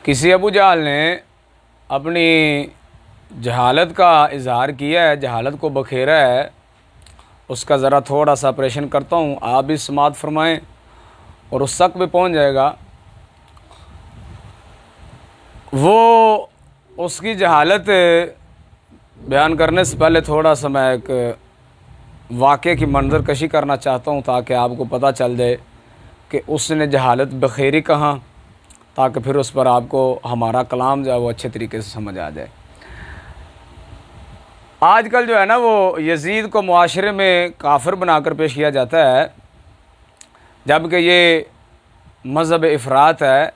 किसी अबू जहल ने अपनी जहालत का इजहार किया है, जहालत को बखेरा है, उसका ज़रा थोड़ा सा ऑपरेशन करता हूँ, आप भी समात फरमाएँ और उस तक भी पहुँच जाएगा। वो उसकी जहालत बयान करने से पहले थोड़ा सा मैं एक वाक़े की मंजर कशी करना चाहता हूँ ताकि आपको पता चल जाए कि उसने जहालत बखेरी कहाँ, ताकि फिर उस पर आपको हमारा कलाम जो है वो अच्छे तरीके से समझ आ जाए। आजकल जो है ना वो यजीद को मुआशरे में काफिर बनाकर पेश किया जाता है, जबकि ये मज़हब इफ़रात है,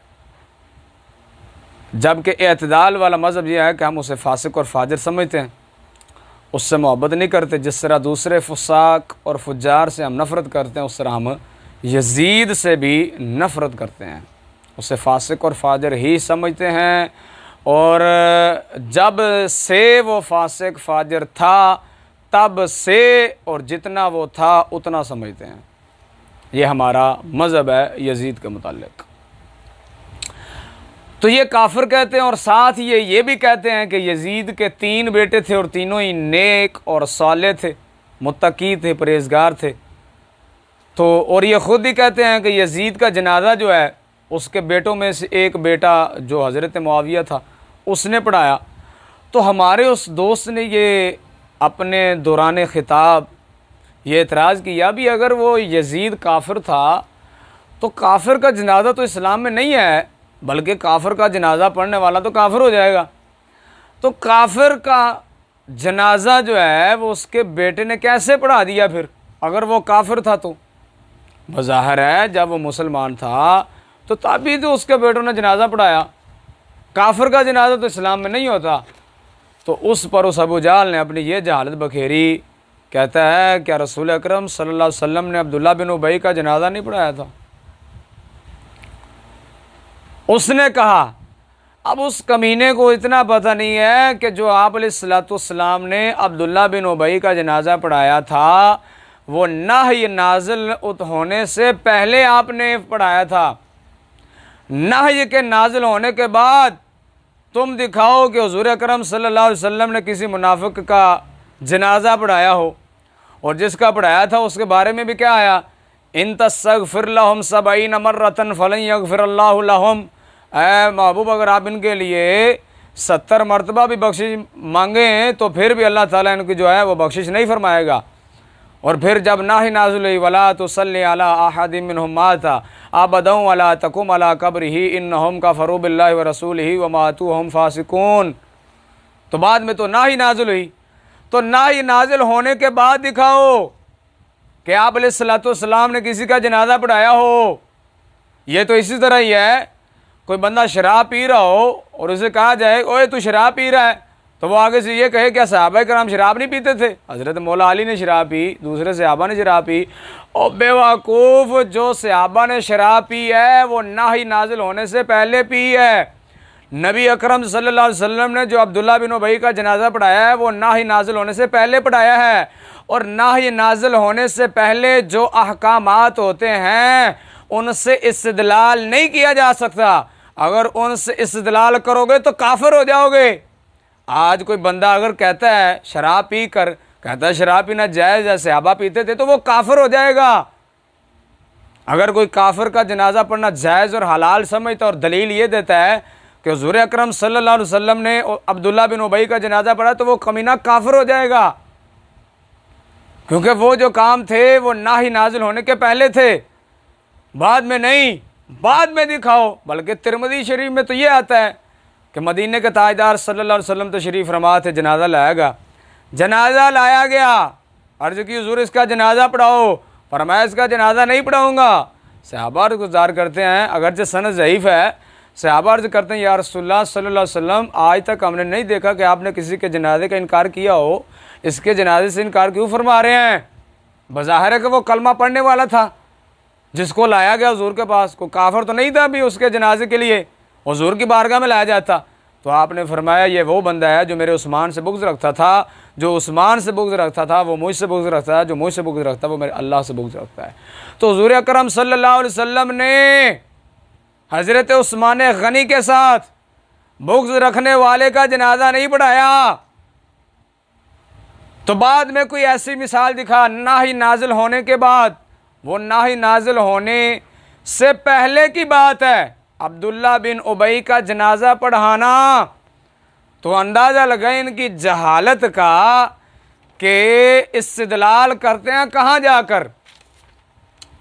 जबकि एतदाल वाला मज़हब ये है कि हम उसे फासिक और फाजिर समझते हैं, उससे मोहब्बत नहीं करते। जिस तरह दूसरे फुसाक और फुज्जार से हम नफ़रत करते हैं, उस तरह हम यजीद से भी नफ़रत करते हैं, उसे फासिक और फाजिर ही समझते हैं। और जब से वो फासिक फाजिर था तब से और जितना वो था उतना समझते हैं। ये हमारा मज़हब है यजीद के मुताल्लिक़। तो ये काफिर कहते हैं और साथ ये भी कहते हैं कि यजीद के 3 बेटे थे और तीनों ही नेक और साले थे, मुत्तकी थे, परहेज़गार थे। तो और ये ख़ुद ही कहते हैं कि यजीद का जनाजा जो है उसके बेटों में से एक बेटा जो हज़रत मुआविया था उसने पढ़ाया। तो हमारे उस दोस्त ने ये अपने दौरान ख़िताब ये एतराज़ किया भी, अगर वो यजीद काफिर था तो काफिर का जनाजा तो इस्लाम में नहीं है, बल्कि काफिर का जनाजा पढ़ने वाला तो काफिर हो जाएगा। तो काफिर का जनाजा जो है वो उसके बेटे ने कैसे पढ़ा दिया फिर, अगर वो काफिर था? तो बज़ाहिर है जब वो मुसलमान था तो तभी तो उसके बेटों ने जनाजा पढ़ाया। काफिर का जनाजा तो इस्लाम में नहीं होता। तो उस पर उस अबू जहल ने अपनी ये जहालत बखेरी, कहता है क्या रसूल अकरम सल्लल्लाहु अलैहि वसल्लम ने अब्दुल्ला बिन उबई का जनाजा नहीं पढ़ाया था? उसने कहा, अब उस कमीने को इतना पता नहीं है कि जो आप अलैहिस्सलाम ने अब्दुल्ला बिन उबई का जनाजा पढ़ाया था वो नही नाजिल होने से पहले आपने पढ़ाया था। नही के नाजिल होने के बाद तुम दिखाओ कि हुज़ूर अकरम सल्लल्लाहु अलैहि वसल्लम ने किसी मुनाफिक का जनाजा पढ़ाया हो। और जिसका पढ़ाया था उसके बारे में भी क्या आया, इन तस्तग़फ़िर लहुम 70 मर्रतन फ़लन यग़फ़िरल्लाहु लहुम। ऐ महबूब, अगर आप इनके लिए 70 मरतबा भी बख्शिश मांगें तो फिर भी अल्लाह ताला इनकी जो है वो बख्शिश नहीं फरमाएगा। और फिर जब नाही नाज़िल हुई, वला तुसल्ली अला अहदिम मिनहुम माता अबदा वला तकुम अला कब्रिही इन्नहुम कफ़रू बिल्लाहि व रसूलिही व मातू हुम फासिकून। तो बाद में तो नाही नाज़िल हुई। तो नाही नाज़िल होने के बाद दिखाओ कि आप अलैहिस्सलाम ने किसी का जनाजा पढ़ाया हो। ये तो इसी तरह ही है, कोई बंदा शराब पी रहा हो और उसे कहा जाए ओए तू शराब पी रहा है, तो वो आगे से ये कहे क्या सहाबा कराम शराब नहीं पीते थे? हज़रत मौला अली ने शराब पी, दूसरे सहाबा ने शराब पी। और बेवकूफ़, जो सहाबा ने शराब पी है वो नाही नाजिल होने से पहले पी है। नबी अकरम सल्लल्लाहु अलैहि वसल्लम ने जो अब्दुल्ला बिन उबई का जनाजा पढ़ाया है वो नाही नाजिल होने से पहले पढ़ाया है। और नाही नाजिल होने से पहले जो अहकामात होते हैं उनसे इस्तिदलाल नहीं किया जा सकता। अगर उनसे इस्तिदलाल करोगे तो काफिर हो जाओगे। आज कोई बंदा अगर कहता है शराब पी कर, कहता है शराब पीना जायज़ है, सहाबा पीते थे, तो वो काफिर हो जाएगा। अगर कोई काफिर का जनाजा पढ़ना जायज़ और हलाल समझता और दलील ये देता है कि हुज़ूर अकरम सल्लल्लाहु अलैहि वसल्लम ने अब्दुल्ला बिन उबई का जनाजा पढ़ा, तो वो कमीना काफिर हो जाएगा, क्योंकि वो जो काम थे वो नाही नाजिल होने के पहले थे, बाद में नहीं। बाद में दिखाओ। बल्कि तिरमिज़ी शरीफ में तो ये आता है कि मदीने के ताजदार सल्लल्लाहु अलैहि वसल्लम तशरीफ़ फरमा थे, जनाजा लाया गया। जनाजा लाया गया, अर्ज़ की हुज़ूर इसका जनाजा पढ़ाओ, फरमाया इसका जनाजा नहीं पढ़ाऊँगा। सहाबा गुज़ार करते हैं, अगरचे सनद ज़ईफ़ है, सहाबा अर्ज़ करते हैं या रसूलुल्लाह सल्लल्लाहु अलैहि वसल्लम आज तक हमने नहीं देखा कि आपने किसी के जनाजे का इनकार किया हो, इसके जनाजे से इनकार क्यों फरमा रहे हैं? बज़ाहिर है कि वो कलमा पढ़ने वाला था जिसको लाया गया हुज़ूर के पास, को काफिर तो नहीं था भी उसके जनाजे के लिए हुज़ूर की बारगाह में लाया जाता। तो आपने फरमाया ये वो बंदा है जो मेरे उस्मान से बुग़्ज़ रखता था, जो उस्मान से बुग़्ज़ रखता था वो मुझसे बुग़्ज़ रखता है, जो मुझसे बुग़्ज़ रखता है वो मेरे अल्लाह से बुग़्ज़ रखता है। तो हुज़ूर अकरम सल्लल्लाहु अलैहि वसल्लम ने हज़रत उस्मान गनी के साथ बुग़्ज़ रखने वाले का जनाजा नहीं पढ़ाया। तो बाद में कोई ऐसी मिसाल दिखा, नाही नाजिल होने के बाद, वो नाही नाजिल होने से पहले की बात है, अब्दुल्ला बिन उबई का जनाजा पढ़ाना। तो अंदाज़ा लगाए इनकी जहालत का कि इस्तिदलाल करते हैं कहाँ जाकर।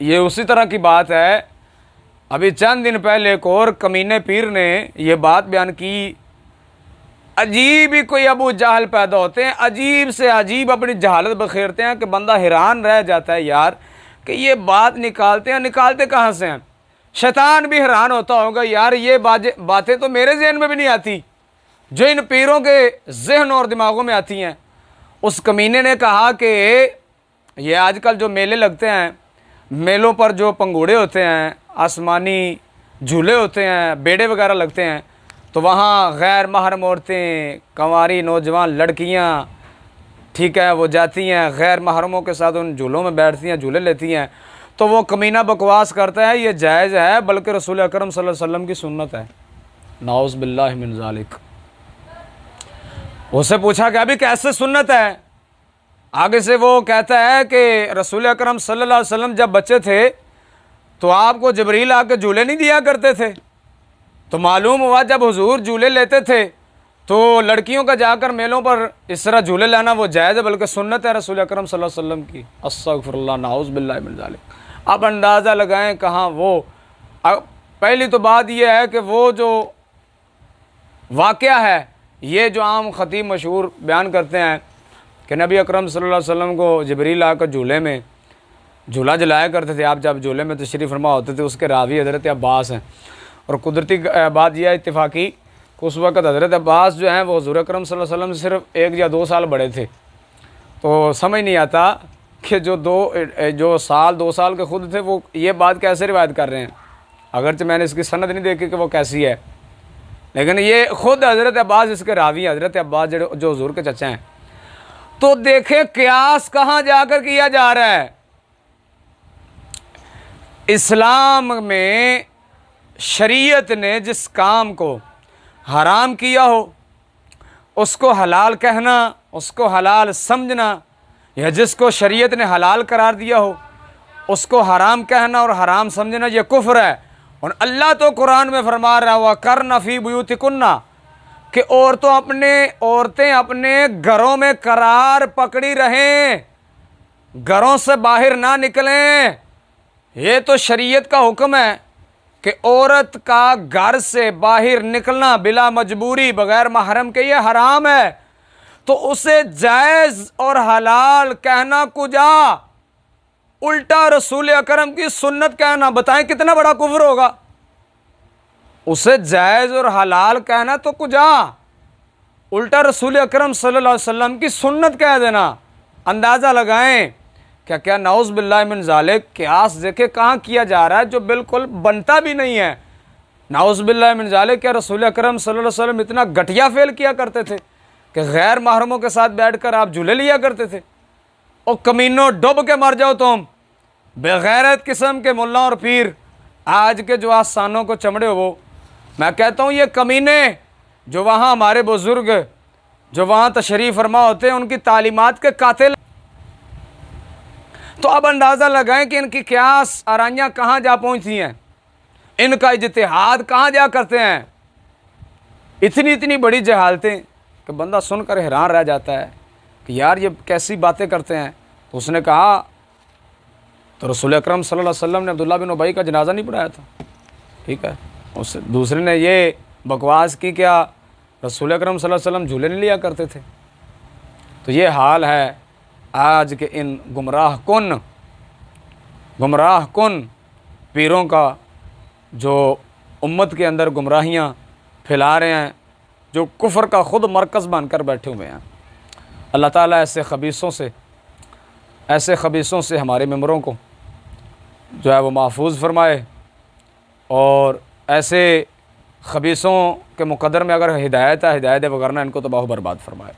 ये उसी तरह की बात है, अभी चंद दिन पहले एक और कमीने पीर ने ये बात बयान की। अजीब ही कोई अबू जहल पैदा होते हैं, अजीब से अजीब अपनी जहालत बखेरते हैं कि बंदा हैरान रह जाता है यार कि ये बात निकालते हैं, निकालते कहाँ से हैं। शैतान भी हैरान होता होगा यार, ये बातें तो मेरे जहन में भी नहीं आती जो इन पीरों के जहन और दिमागों में आती हैं। उस कमीने ने कहा कि ये आजकल जो मेले लगते हैं, मेलों पर जो पंगूड़े होते हैं, आसमानी झूले होते हैं, बेड़े वगैरह लगते हैं, तो वहाँ गैर महरम औरतें, कंवारी नौजवान लड़कियाँ, ठीक है, वो जाती हैं गैर महरमों के साथ उन झूलों में बैठती हैं, झूले लेती हैं। तो वो कमीना बकवास करता है ये जायज़ है, बल्कि रसूल अकरम सल्लल्लाहु अलैहि वसल्लम की सुन्नत है। नाउज़ बिल्लाहि मिन ज़ालिक। उससे पूछा कि अभी कैसे सुन्नत है? आगे से वो कहता है कि रसूल अकरम सल्लल्लाहु अलैहि वसल्लम जब बच्चे थे तो आपको जबरील आके झूले नहीं दिया करते थे। तो मालूम हुआ जब हुजूर झूले लेते थे तो लड़कियों का जाकर मेलों पर इस तरह झूले लाना वो जायज़ है, बल्कि सुन्नत है रसूल अकरम सल्लल्लाहु अलैहि वसल्लम की। अस्तगफिरुल्लाह, नाउज़ बिल्लाहि मिन ज़ालिक। अब अंदाज़ा लगाएं कहाँ वो। पहली तो बात यह है कि वो जो वाक़या है, ये जो आम ख़तीब मशहूर बयान करते हैं कि नबी अकरम सल्लल्लाहु अलैहि वसल्लम को जिब्रील आकर झूले में झूला जलाया करते थे। आप जब झूले में तशरीफ़ फरमा होते थे, उसके रावी हज़रत अब्बास हैं। और कुदरती बात यह है इत्तेफाकी कि उस वक़्त हज़रत अब्बास जो हैं वो हुज़ूर अकरम सल्लल्लाहु अलैहि वसल्लम से सिर्फ 1 या 2 साल बड़े थे। तो समझ नहीं आता कि जो 2 साल के ख़ुद थे वो ये बात कैसे रिवायत कर रहे हैं। अगरचे मैंने इसकी सनद नहीं देखी कि वो कैसी है, लेकिन ये ख़ुद हज़रत अब्बास इसके रावी हैं, हज़रत अब्बास जो हुज़ूर के चचा हैं। तो देखें क़यास कहाँ जाकर किया जा रहा है। इस्लाम में शरीयत ने जिस काम को हराम किया हो उसको हलाल कहना, उसको हलाल समझना, या जिसको शरीयत ने हलाल करार दिया हो उसको हराम कहना और हराम समझना, यह कुफ्र है। और अल्लाह तो कुरान में फरमा रहा हुआ करना फ़ी बुयूतिकुन्ना कि औरतें अपने घरों में करार पकड़ी रहें, घरों से बाहर ना निकलें। ये तो शरीयत का हुक्म है कि औरत का घर से बाहर निकलना बिला मजबूरी बग़ैर महरम के ये हराम है। तो उसे जायज़ और हलाल कहना कुजा, उल्टा रसूल अकरम की सुन्नत कहना, बताएं कितना बड़ा कुफ्र होगा। उसे जायज़ और हलाल कहना तो कुजा, उल्टा रसूल अकरम सल्लल्लाहु अलैहि वसल्लम की सुन्नत कह देना। अंदाज़ा लगाएं क्या क्या नाउज़ बिल्लाहि मिन ज़ालिक। क़यास देखे कहाँ किया जा रहा है जो बिल्कुल बनता भी नहीं है। नाउज़ बिल्लाहि मिन ज़ालिक। क्या रसूल अकरम सल्लल्लाहु अलैहि वसल्लम इतना घटिया फेल किया करते थे कि गैर महरमों के साथ बैठकर आप झूले लिया करते थे? और कमीनों डुब के मर जाओ तुम, बेगैरत किस्म के मुल्ला और पीर, आज के जो आसानों को चमड़े हो। वो मैं कहता हूँ ये कमीने जो वहाँ हमारे बुज़ुर्ग जो वहाँ तशरीफ़ फरमा होते हैं उनकी तालीमात के कातिल। तो अब अंदाज़ा लगाएं कि इनकी क़यास आराइयाँ कहाँ जा पहुँचती हैं, इनका इज्तिहाद कहाँ जा करते हैं। इतनी बड़ी जहालतें कि बंदा सुनकर हैरान रह जाता है कि यार ये कैसी बातें करते हैं। तो उसने कहा, तो रसूल अकरम सल्लल्लाहु अलैहि वसल्लम ने अब्दुल्ला बिन उबई का जनाजा नहीं पढ़ाया था, ठीक है। उस दूसरे ने ये बकवास की, क्या रसूल अकरम सल्लल्लाहु अलैहि वसल्लम झूले नहीं लिया करते थे। तो ये हाल है आज के इन गुमराह कुन पीरों का, जो उम्मत के अंदर गुमराहियाँ फैला रहे हैं, जो कुफ्र का ख़ुद मरकज़ बनकर बैठे हुए हैं। अल्लाह ताला ऐसे ख़बीसों से हमारे मेंबरों को जो है वो महफूज फरमाए, और ऐसे ख़बीसों के मुक़द्दर में अगर हिदायत है, हिदायत वगरना इनको तबाह बर्बाद फरमाए।